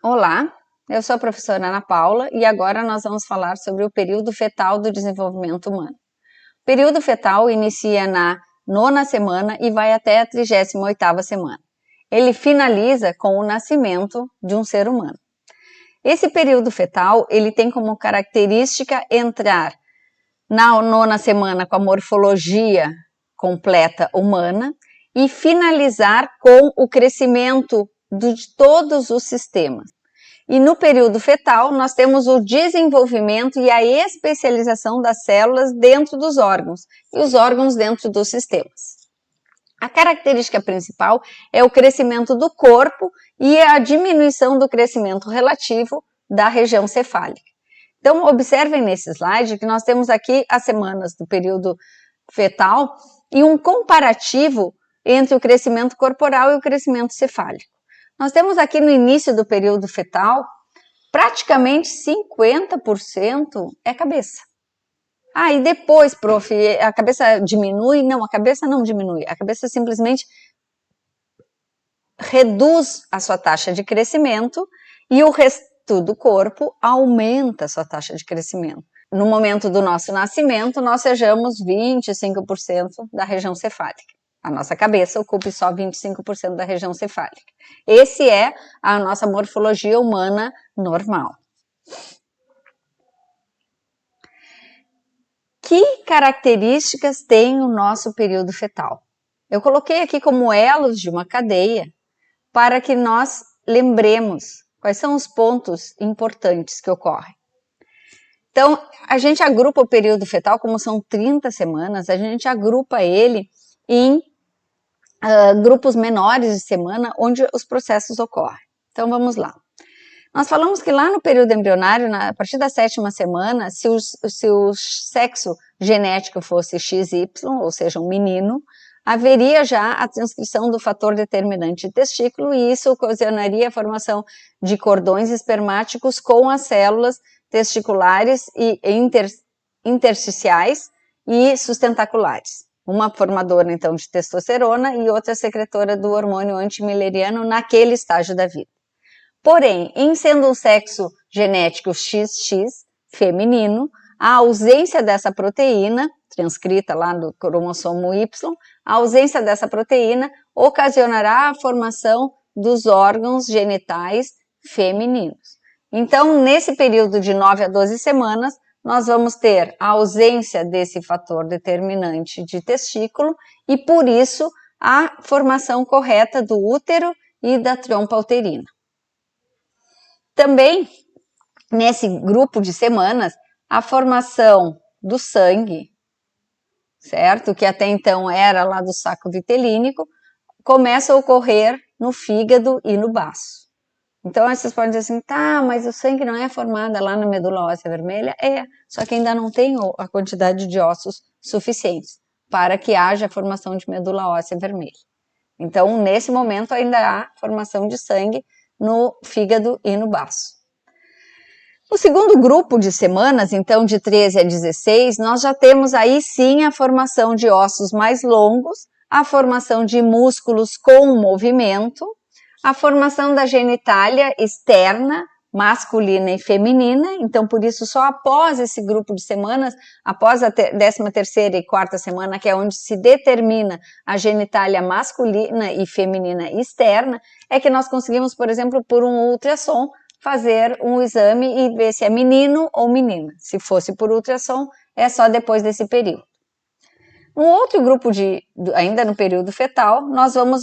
Olá, eu sou a professora Ana Paula e agora nós vamos falar sobre o período fetal do desenvolvimento humano. O período fetal inicia na 9ª semana e vai até a 38ª semana. Ele finaliza com o nascimento de um ser humano. Esse período fetal, ele tem como característica entrar na 9ª semana com a morfologia completa humana e finalizar com o crescimento de todos os sistemas. E no período fetal, nós temos o desenvolvimento e a especialização das células dentro dos órgãos e os órgãos dentro dos sistemas. A característica principal é o crescimento do corpo e a diminuição do crescimento relativo da região cefálica. Então, observem nesse slide que nós temos aqui as semanas do período fetal e um comparativo entre o crescimento corporal e o crescimento cefálico. Nós temos aqui no início do período fetal, praticamente 50% é cabeça. E depois, prof, a cabeça diminui? Não, a cabeça não diminui. A cabeça simplesmente reduz a sua taxa de crescimento e o resto do corpo aumenta a sua taxa de crescimento. No momento do nosso nascimento, nós sejamos 25% da região cefálica. A nossa cabeça ocupa só 25% da região cefálica. Esse é a nossa morfologia humana normal. Que características tem o nosso período fetal? Eu coloquei aqui como elos de uma cadeia para que nós lembremos quais são os pontos importantes que ocorrem. Então, a gente agrupa o período fetal, como são 30 semanas, a gente agrupa ele em grupos menores de semana onde os processos ocorrem. Então, vamos lá. Nós falamos que lá no período embrionário, a partir da 7ª semana, se o sexo genético fosse XY, ou seja, um menino, haveria já a transcrição do fator determinante de testículo e isso ocasionaria a formação de cordões espermáticos com as células testiculares e intersticiais e sustentaculares. Uma formadora, então, de testosterona e outra secretora do hormônio antimileriano naquele estágio da vida. Porém, em sendo um sexo genético XX, feminino, a ausência dessa proteína, transcrita lá no cromossomo Y, a ausência dessa proteína ocasionará a formação dos órgãos genitais femininos. Então, nesse período de 9 a 12 semanas, nós vamos ter a ausência desse fator determinante de testículo e, por isso, a formação correta do útero e da trompa uterina. Também, nesse grupo de semanas, a formação do sangue, certo? Que até então era lá do saco vitelínico, começa a ocorrer no fígado e no baço. Então, vocês podem dizer assim, tá, mas o sangue não é formado lá na medula óssea vermelha? É, só que ainda não tem a quantidade de ossos suficientes para que haja a formação de medula óssea vermelha. Então, nesse momento, ainda há formação de sangue no fígado e no baço. No segundo grupo de semanas, então de 13 a 16, nós já temos aí sim a formação de ossos mais longos, a formação de músculos com movimento, a formação da genitália externa, masculina e feminina, então por isso só após esse grupo de semanas, após a 13ª e 4ª semana, que é onde se determina a genitália masculina e feminina externa, é que nós conseguimos, por exemplo, por um ultrassom, fazer um exame e ver se é menino ou menina. Se fosse por ultrassom, é só depois desse período. No outro grupo ainda no período fetal, nós vamos,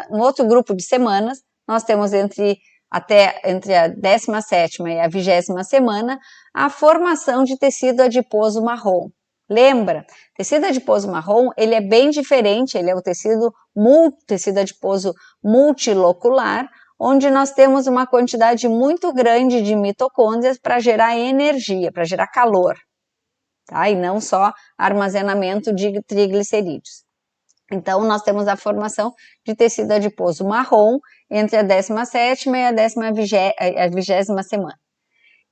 no outro grupo de semanas, nós temos entre a 17ª e a 20ª semana, a formação de tecido adiposo marrom. Lembra? Tecido adiposo marrom, ele é bem diferente, ele é o tecido adiposo multilocular, onde nós temos uma quantidade muito grande de mitocôndrias para gerar energia, para gerar calor. Tá? E não só armazenamento de triglicerídeos. Então, nós temos a formação de tecido adiposo marrom entre a 17ª e a 20ª semana.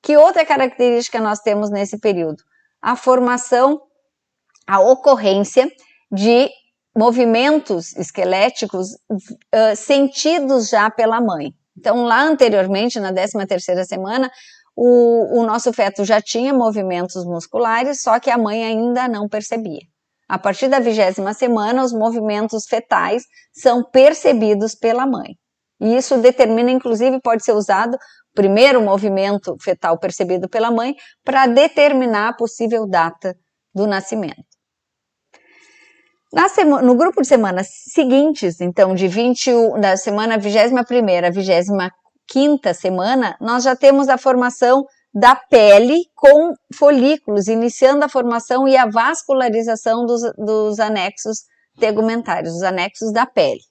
Que outra característica nós temos nesse período? A ocorrência de movimentos esqueléticos sentidos já pela mãe. Então, lá anteriormente, na 13ª semana, o nosso feto já tinha movimentos musculares, só que a mãe ainda não percebia. A partir da 20ª semana, os movimentos fetais são percebidos pela mãe. E isso determina, inclusive, pode ser usado o primeiro movimento fetal percebido pela mãe para determinar a possível data do nascimento. No grupo de semanas seguintes, então da semana 21ª à 25ª semana, nós já temos a formação da pele com folículos, iniciando a formação e a vascularização dos anexos tegumentários, os anexos da pele.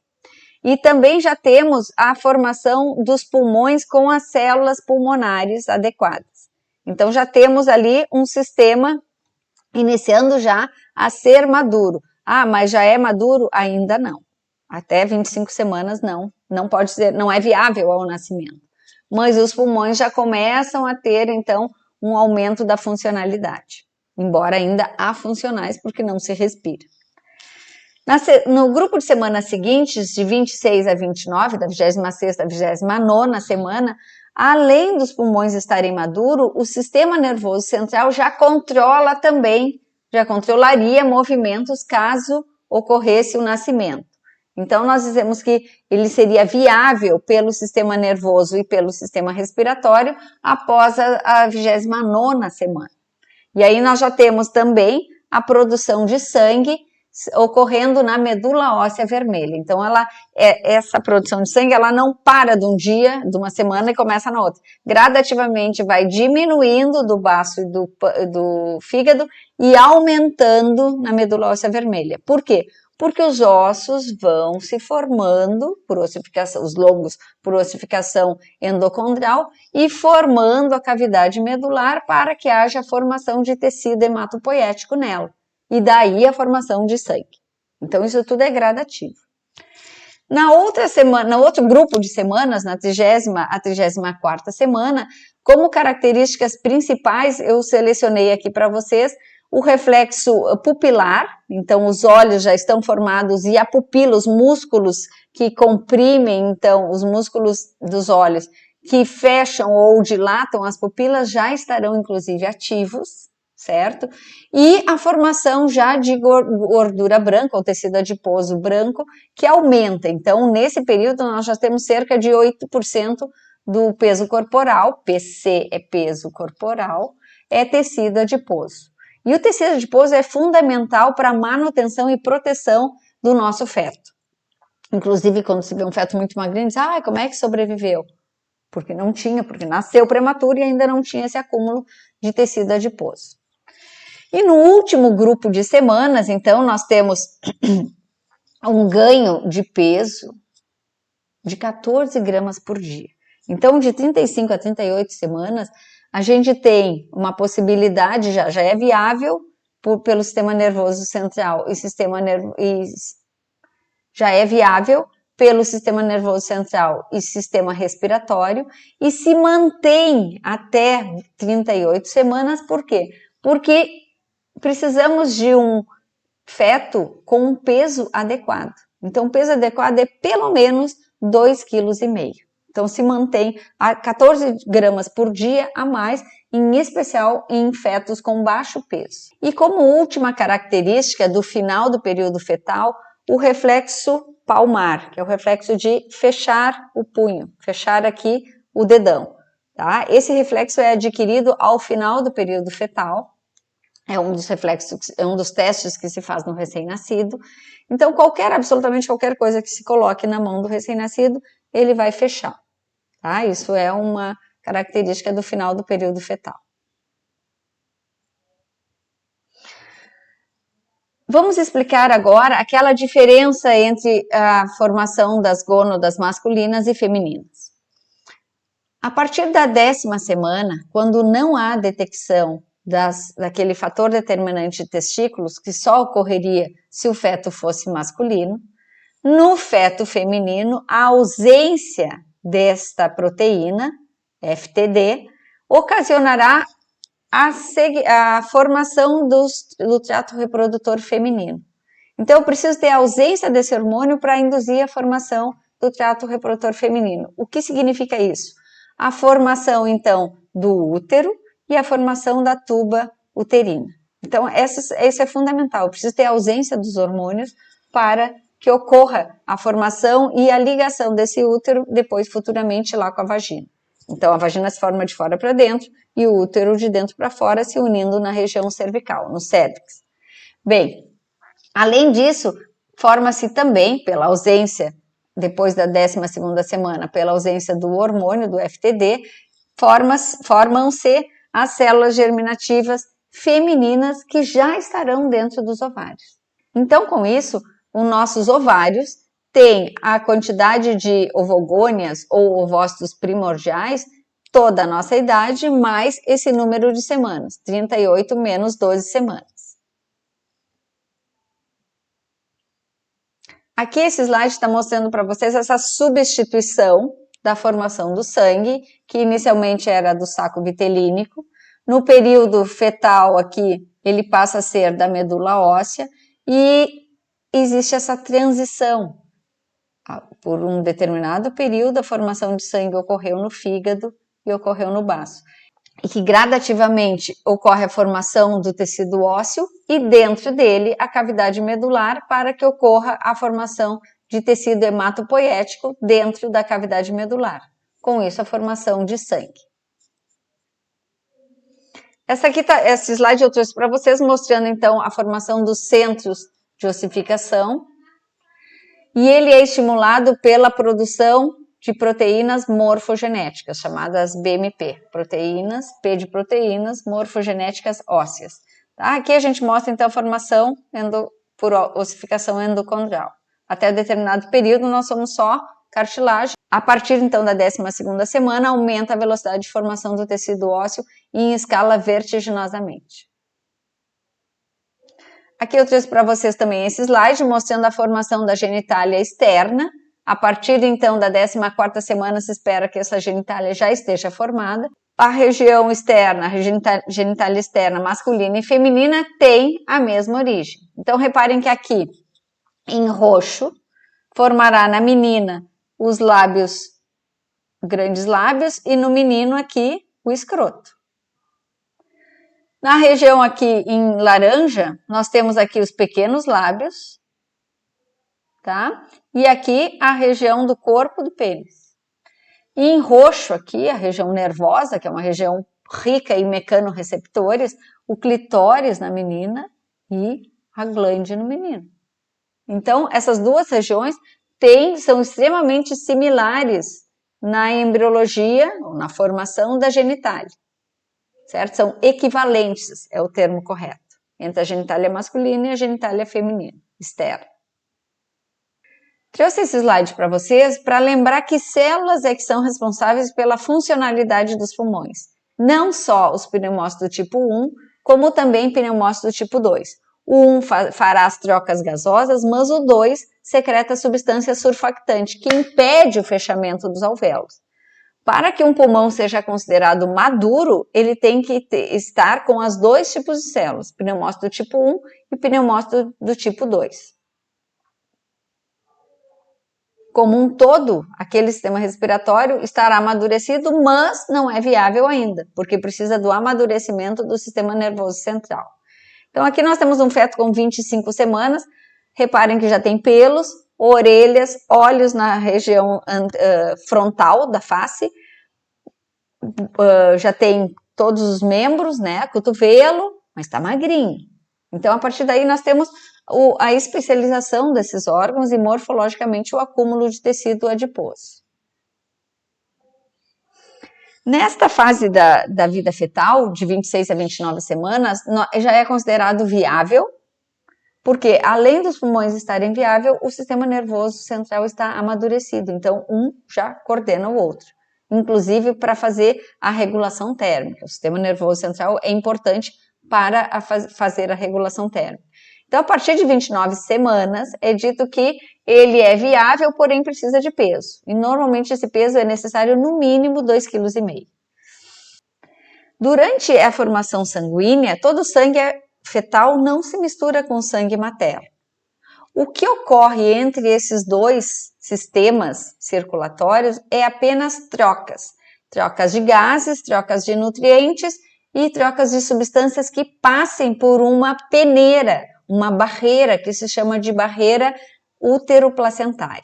E também já temos a formação dos pulmões com as células pulmonares adequadas. Então já temos ali um sistema iniciando já a ser maduro. Ah, mas já é maduro? Ainda não. Até 25 semanas não pode ser, não é viável ao nascimento. Mas os pulmões já começam a ter, então, um aumento da funcionalidade. Embora ainda afuncionais, porque não se respira. No grupo de semanas seguintes, de 26 a 29, da 26ª à 29ª semana, além dos pulmões estarem maduros, o sistema nervoso central já controlaria movimentos caso ocorresse o nascimento. Então, nós dizemos que ele seria viável pelo sistema nervoso e pelo sistema respiratório após a 29ª semana. E aí nós já temos também a produção de sangue ocorrendo na medula óssea vermelha. Então, essa produção de sangue, ela não para de um dia, de uma semana e começa na outra. Gradativamente vai diminuindo do baço e do fígado e aumentando na medula óssea vermelha. Por quê? Porque os ossos vão se formando por ossificação, os longos por ossificação endocondrial e formando a cavidade medular para que haja a formação de tecido hematopoético nela. E daí a formação de sangue. Então, isso tudo é gradativo. Na outra semana, no outro grupo de semanas, na 30ª à 34ª semana, como características principais, eu selecionei aqui para vocês o reflexo pupilar, então os olhos já estão formados e a pupila, os músculos que comprimem, então, os músculos dos olhos que fecham ou dilatam as pupilas já estarão, inclusive, ativos, certo? E a formação já de gordura branca, ou tecido adiposo branco, que aumenta. Então, nesse período, nós já temos cerca de 8% do peso corporal, PC é peso corporal, é tecido adiposo. E o tecido adiposo é fundamental para a manutenção e proteção do nosso feto. Inclusive, quando se vê um feto muito magrinho, diz, como é que sobreviveu? Porque nasceu prematuro e ainda não tinha esse acúmulo de tecido adiposo. E no último grupo de semanas, então, nós temos um ganho de peso de 14 gramas por dia. Então, de 35 a 38 semanas, a gente tem uma possibilidade, já é viável pelo sistema nervoso central já é viável pelo sistema nervoso central e sistema respiratório e se mantém até 38 semanas, por quê? Porque precisamos de um feto com um peso adequado. Então, o peso adequado é pelo menos 2,5 kg. Então, se mantém a 14 gramas por dia a mais, em especial em fetos com baixo peso. E como última característica do final do período fetal, o reflexo palmar, que é o reflexo de fechar o punho, fechar aqui o dedão. Tá? Esse reflexo é adquirido ao final do período fetal. É um dos reflexos, é um dos testes que se faz no recém-nascido. Então, absolutamente qualquer coisa que se coloque na mão do recém-nascido, ele vai fechar. Tá? Isso é uma característica do final do período fetal. Vamos explicar agora aquela diferença entre a formação das gônadas masculinas e femininas. A partir da 10ª semana, quando não há detecção daquele fator determinante de testículos, que só ocorreria se o feto fosse masculino, no feto feminino, a ausência desta proteína, FTD, ocasionará a formação do trato reprodutor feminino. Então, eu preciso ter a ausência desse hormônio para induzir a formação do trato reprodutor feminino. O que significa isso? A formação, então, do útero e a formação da tuba uterina. Então, isso é fundamental. Precisa ter a ausência dos hormônios para que ocorra a formação e a ligação desse útero depois, futuramente, lá com a vagina. Então, a vagina se forma de fora para dentro e o útero de dentro para fora, se unindo na região cervical, no cérvix. Bem, além disso, forma-se também, pela ausência, depois da 12ª semana, pela ausência do hormônio, do FTD, formam-se as células germinativas femininas que já estarão dentro dos ovários. Então, com isso, os nossos ovários têm a quantidade de ovogônias ou ovócitos primordiais, toda a nossa idade, mais esse número de semanas, 38 menos 12 semanas. Aqui esse slide está mostrando para vocês essa substituição da formação do sangue, que inicialmente era do saco vitelínico. No período fetal aqui, ele passa a ser da medula óssea e existe essa transição. Por um determinado período, a formação de sangue ocorreu no fígado e ocorreu no baço. E que gradativamente ocorre a formação do tecido ósseo e dentro dele a cavidade medular para que ocorra a formação de tecido hematopoético dentro da cavidade medular. Com isso, a formação de sangue. Esse slide eu trouxe para vocês mostrando então a formação dos centros de ossificação. E ele é estimulado pela produção de proteínas morfogenéticas, chamadas BMP, proteínas, P de proteínas morfogenéticas ósseas. Tá? Aqui a gente mostra então a formação por ossificação endocondrial. Até determinado período nós somos só cartilagem. A partir então da 12ª semana aumenta a velocidade de formação do tecido ósseo em escala vertiginosamente. Aqui eu trouxe para vocês também esse slide mostrando a formação da genitália externa. A partir então da 14ª semana se espera que essa genitália já esteja formada. A região externa, a genitália externa masculina e feminina tem a mesma origem. Então reparem que aqui em roxo formará na menina os lábios, grandes lábios, e no menino aqui o escroto. Na região aqui em laranja, nós temos aqui os pequenos lábios, tá? E aqui a região do corpo do pênis. E em roxo aqui, a região nervosa, que é uma região rica em mecanorreceptores, o clitóris na menina e a glande no menino. Então, essas duas regiões são extremamente similares na embriologia, na formação da genitália. Certo? São equivalentes, é o termo correto, entre a genitália masculina e a genitália feminina, externa. Trouxe esse slide para vocês para lembrar que células é que são responsáveis pela funcionalidade dos pulmões. Não só os pneumócitos do tipo 1, como também pneumócitos do tipo 2. O 1 fará as trocas gasosas, mas o 2 secreta substância surfactante, que impede o fechamento dos alvéolos. Para que um pulmão seja considerado maduro, ele tem que estar com os dois tipos de células, pneumócito do tipo 1 e pneumócito do tipo 2. Como um todo, aquele sistema respiratório estará amadurecido, mas não é viável ainda, porque precisa do amadurecimento do sistema nervoso central. Então aqui nós temos um feto com 25 semanas, reparem que já tem pelos, orelhas, olhos na região frontal da face, já tem todos os membros, né, cotovelo, mas está magrinho. Então, a partir daí, nós temos a especialização desses órgãos e morfologicamente o acúmulo de tecido adiposo. Nesta fase da vida fetal, de 26 a 29 semanas, já é considerado viável, porque além dos pulmões estarem viáveis, o sistema nervoso central está amadurecido, então um já coordena o outro, inclusive para fazer a regulação térmica. O sistema nervoso central é importante para fazer a regulação térmica. Então, a partir de 29 semanas, é dito que ele é viável, porém precisa de peso. E normalmente esse peso é necessário no mínimo 2,5 kg. Durante a formação sanguínea, todo o sangue fetal não se mistura com o sangue materno. O que ocorre entre esses dois sistemas circulatórios é apenas trocas. Trocas de gases, trocas de nutrientes e trocas de substâncias que passem por uma peneira, uma barreira que se chama de barreira útero-placentária.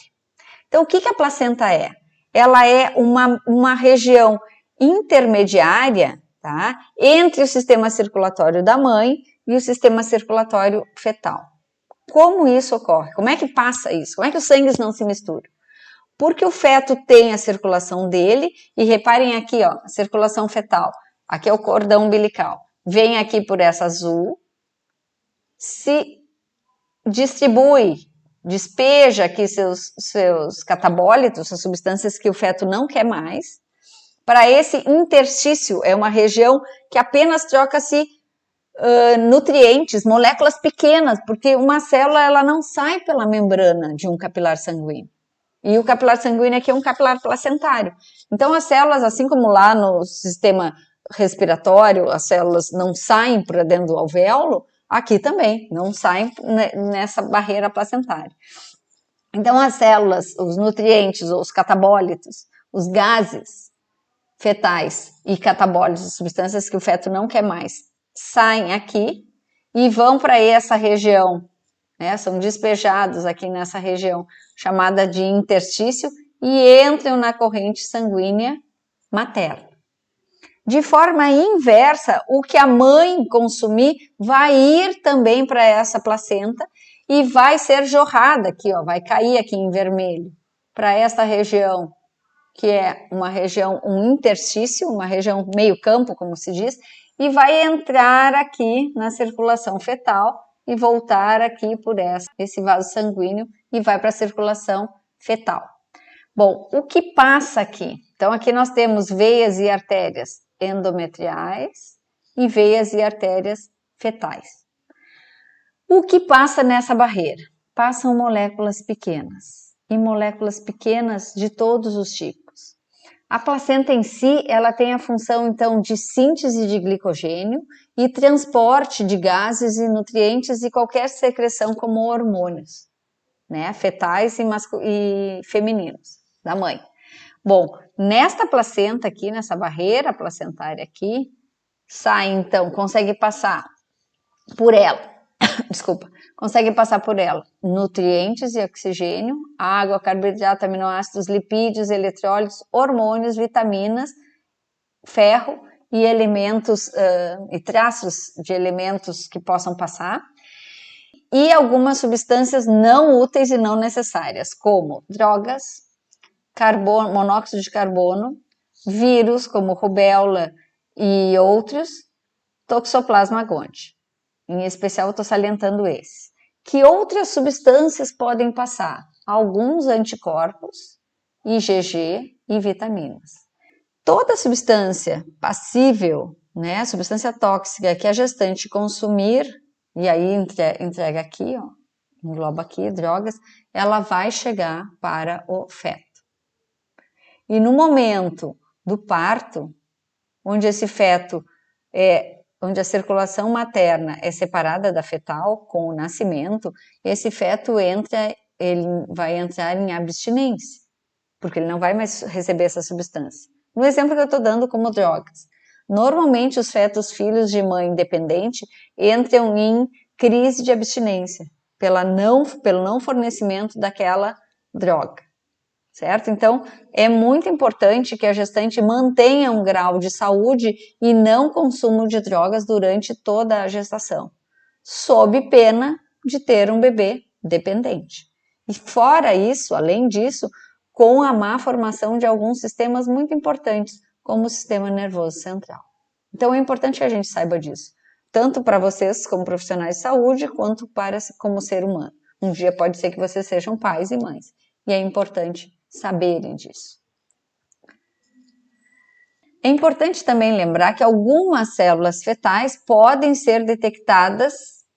Então, o que a placenta é? Ela é uma região intermediária, tá, entre o sistema circulatório da mãe e o sistema circulatório fetal. Como isso ocorre? Como é que passa isso? Como é que os sangues não se misturam? Porque o feto tem a circulação dele, e reparem aqui, ó, a circulação fetal. Aqui é o cordão umbilical. Vem aqui por essa azul, se distribui, despeja aqui seus catabólitos, as substâncias que o feto não quer mais. Para esse interstício, é uma região que apenas troca-se nutrientes, moléculas pequenas, porque uma célula ela não sai pela membrana de um capilar sanguíneo. E o capilar sanguíneo aqui é um capilar placentário. Então, as células, assim como lá no sistema respiratório, as células não saem para dentro do alvéolo, aqui também não saem nessa barreira placentária. Então, as células, os nutrientes, os catabólitos, os gases fetais e catabólitos, substâncias que o feto não quer mais, saem aqui e vão para essa região, né? São despejados aqui nessa região chamada de interstício e entram na corrente sanguínea materna. De forma inversa, o que a mãe consumir vai ir também para essa placenta e vai ser jorrada aqui, ó, vai cair aqui em vermelho para esta região, que é uma região, um interstício, uma região meio campo, como se diz, e vai entrar aqui na circulação fetal e voltar aqui por esse vaso sanguíneo e vai para a circulação fetal. Bom, o que passa aqui? Então, aqui nós temos veias e artérias endometriais e veias e artérias fetais. O que passa nessa barreira? Passam moléculas pequenas, e moléculas pequenas de todos os tipos. A placenta em si, ela tem a função, então, de síntese de glicogênio e transporte de gases e nutrientes e qualquer secreção como hormônios, né, fetais e femininos, da mãe. Bom, nesta placenta aqui, nessa barreira placentária aqui, sai, então, consegue passar por ela, desculpa, consegue passar por ela nutrientes e oxigênio, água, carboidrato, aminoácidos, lipídios, eletrólitos, hormônios, vitaminas, ferro e elementos e traços de elementos que possam passar, e algumas substâncias não úteis e não necessárias, como drogas, monóxido de carbono, vírus como rubéola e outros, Toxoplasma gondii. Em especial, eu estou salientando esse. Que outras substâncias podem passar? Alguns anticorpos, IgG e vitaminas. Toda substância passível, né, substância tóxica que a gestante consumir, e aí entrega aqui, ó, engloba aqui drogas, ela vai chegar para o feto. E no momento do parto, onde esse feto onde a circulação materna é separada da fetal com o nascimento, esse feto ele vai entrar em abstinência, porque ele não vai mais receber essa substância. No exemplo que eu estou dando como drogas, normalmente os fetos filhos de mãe independente entram em crise de abstinência pelo não fornecimento daquela droga, certo? Então, é muito importante que a gestante mantenha um grau de saúde e não consumo de drogas durante toda a gestação, sob pena de ter um bebê dependente. E fora isso, além disso, com a má formação de alguns sistemas muito importantes, como o sistema nervoso central. Então, é importante que a gente saiba disso, tanto para vocês como profissionais de saúde, quanto como ser humano. Um dia pode ser que vocês sejam pais e mães, e é importante saberem disso. É importante também lembrar que algumas células fetais podem ser detectadas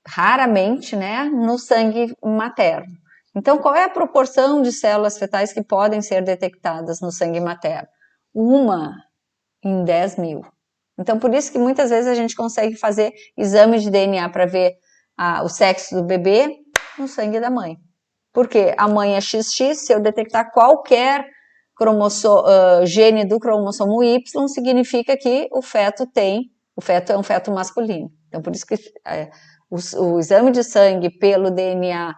raramente, né, no sangue materno. Então, qual é a proporção de células fetais que podem ser detectadas no sangue materno? 1 em 10 mil. Então, por isso que muitas vezes a gente consegue fazer exame de DNA para ver o sexo do bebê no sangue da mãe. Porque a mãe é XX, se eu detectar qualquer gene do cromossomo Y, significa que o feto é um feto masculino. Então, por isso que o exame de sangue pelo DNA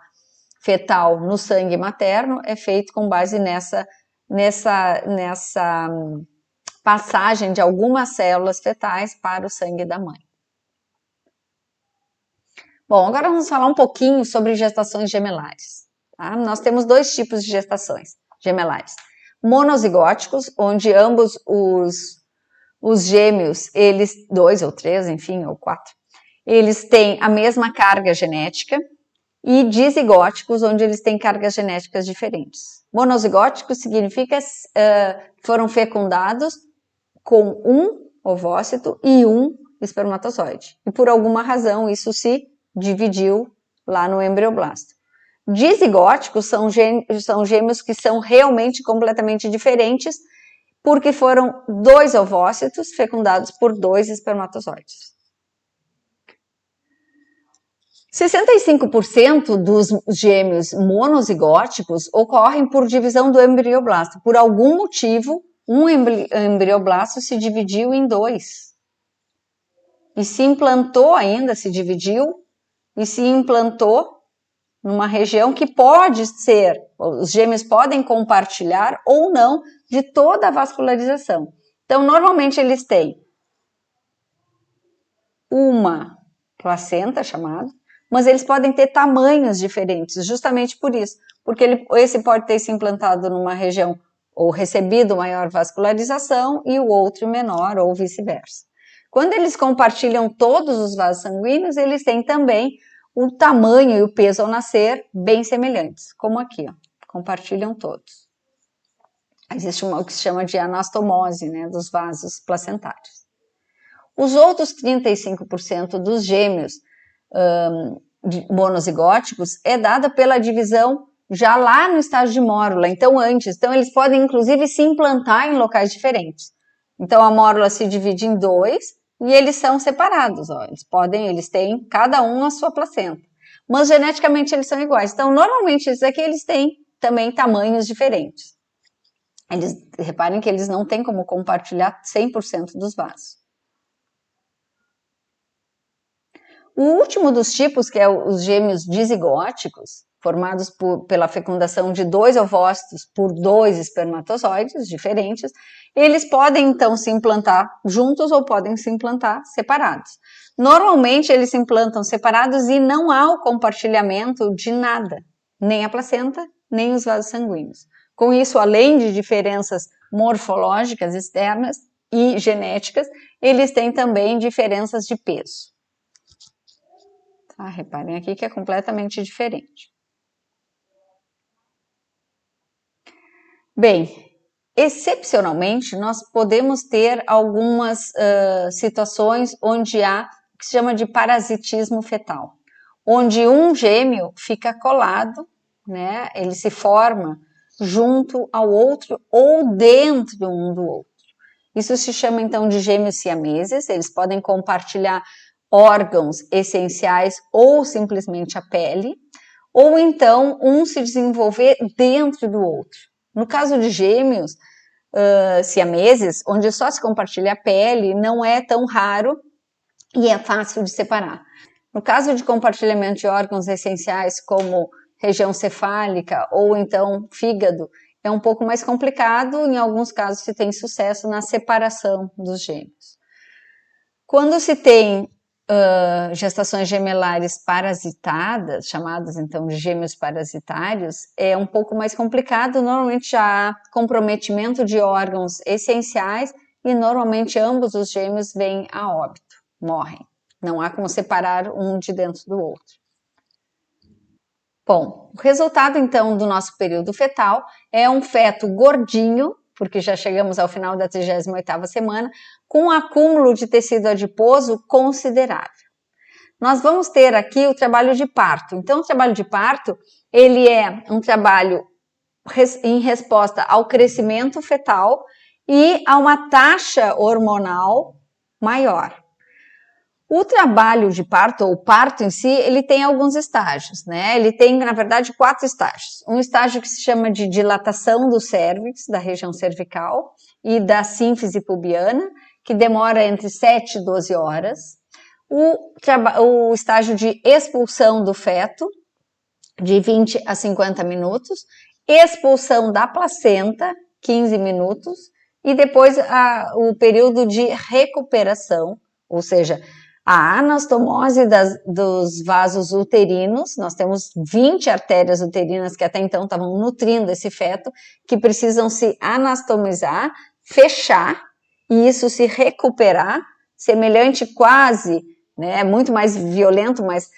fetal no sangue materno é feito com base nessa passagem de algumas células fetais para o sangue da mãe. Bom, agora vamos falar um pouquinho sobre gestações gemelares. Tá? Nós temos dois tipos de gestações gemelares. Monozigóticos, onde ambos os gêmeos, eles, 2 ou 3, enfim, ou 4, eles têm a mesma carga genética, e dizigóticos, onde eles têm cargas genéticas diferentes. Monozigóticos significa foram fecundados com um ovócito e um espermatozoide. E por alguma razão isso se dividiu lá no embrioblasto. Dizigóticos são gêmeos que são realmente completamente diferentes, porque foram 2 ovócitos fecundados por 2 espermatozoides. 65% dos gêmeos monozigóticos ocorrem por divisão do embrioblasto. Por algum motivo, um embrioblasto se dividiu em 2. E se implantou ainda, se dividiu e se implantou numa região que pode ser, os gêmeos podem compartilhar ou não de toda a vascularização. Então, normalmente eles têm uma placenta chamada, mas eles podem ter tamanhos diferentes, justamente por isso, porque esse pode ter se implantado numa região ou recebido maior vascularização e o outro menor, ou vice-versa. Quando eles compartilham todos os vasos sanguíneos, eles têm também o tamanho e o peso ao nascer bem semelhantes, como aqui, ó, compartilham todos. Existe o que se chama de anastomose, né, dos vasos placentários. Os outros 35% dos gêmeos monozigóticos é dada pela divisão já lá no estágio de mórula, então antes. Então eles podem inclusive se implantar em locais diferentes. Então a mórula se divide em 2 e eles são separados, ó. Eles têm cada um a sua placenta, mas geneticamente eles são iguais. Então normalmente esses aqui eles têm também tamanhos diferentes. Reparem que eles não têm como compartilhar 100% dos vasos. O último dos tipos, que é os gêmeos dizigóticos, formados pela fecundação de 2 ovócitos por 2 espermatozoides diferentes, eles podem então se implantar juntos ou podem se implantar separados. Normalmente eles se implantam separados e não há o compartilhamento de nada, nem a placenta, nem os vasos sanguíneos. Com isso, além de diferenças morfológicas externas e genéticas, eles têm também diferenças de peso. Reparem aqui que é completamente diferente. Bem, excepcionalmente, nós podemos ter algumas situações onde há o que se chama de parasitismo fetal, onde um gêmeo fica colado, né? Ele se forma junto ao outro ou dentro um do outro. Isso se chama então de gêmeos siameses, eles podem compartilhar órgãos essenciais ou simplesmente a pele, ou então um se desenvolver dentro do outro. No caso de gêmeos siameses, onde só se compartilha a pele, não é tão raro e é fácil de separar. No caso de compartilhamento de órgãos essenciais como região cefálica ou então fígado, é um pouco mais complicado, em alguns casos se tem sucesso na separação dos gêmeos. Quando se tem gestações gemelares parasitadas, chamadas então de gêmeos parasitários, é um pouco mais complicado, normalmente já há comprometimento de órgãos essenciais e normalmente ambos os gêmeos vêm a óbito, morrem. Não há como separar um de dentro do outro. Bom, o resultado então do nosso período fetal é um feto gordinho, porque já chegamos ao final da 38ª semana, com um acúmulo de tecido adiposo considerável. Nós vamos ter aqui o trabalho de parto. Então, o trabalho de parto, ele é um trabalho em resposta ao crescimento fetal e a uma taxa hormonal maior. O trabalho de parto, ou parto em si, ele tem alguns estágios, né? Ele tem, na verdade, 4 estágios. Um estágio que se chama de dilatação do cérvix, da região cervical, e da sínfise pubiana, que demora entre 7 e 12 horas. O estágio de expulsão do feto, de 20 a 50 minutos. Expulsão da placenta, 15 minutos. E depois o período de recuperação, ou seja, a anastomose dos vasos uterinos. Nós temos 20 artérias uterinas que até então estavam nutrindo esse feto, que precisam se anastomizar, fechar, e isso se recuperar, semelhante quase, né, muito mais violento, mas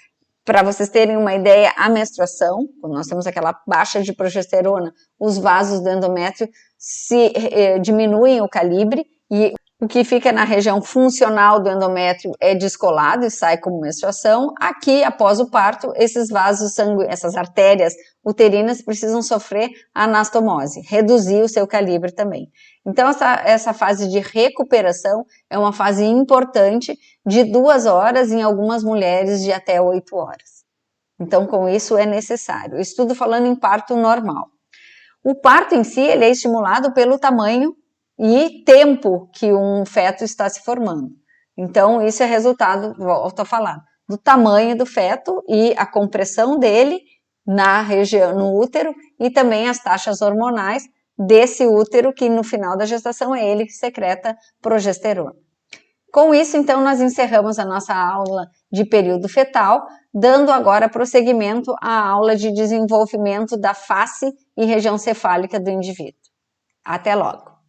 para vocês terem uma ideia, a menstruação, quando nós temos aquela baixa de progesterona, os vasos do endométrio diminuem o calibre, e o que fica na região funcional do endométrio é descolado e sai como menstruação. Aqui, após o parto, esses vasos sanguíneos, essas artérias uterinas precisam sofrer anastomose, reduzir o seu calibre também. Então, essa fase de recuperação é uma fase importante, de 2 horas, em algumas mulheres de até 8 horas. Então, com isso é necessário. Estudo falando em parto normal. O parto em si, ele é estimulado pelo tamanho e tempo que um feto está se formando. Então, isso é resultado, volto a falar, do tamanho do feto e a compressão dele na região, no útero, e também as taxas hormonais desse útero, que no final da gestação é ele que secreta progesterona. Com isso, então, nós encerramos a nossa aula de período fetal, dando agora prosseguimento à aula de desenvolvimento da face e região cefálica do indivíduo. Até logo!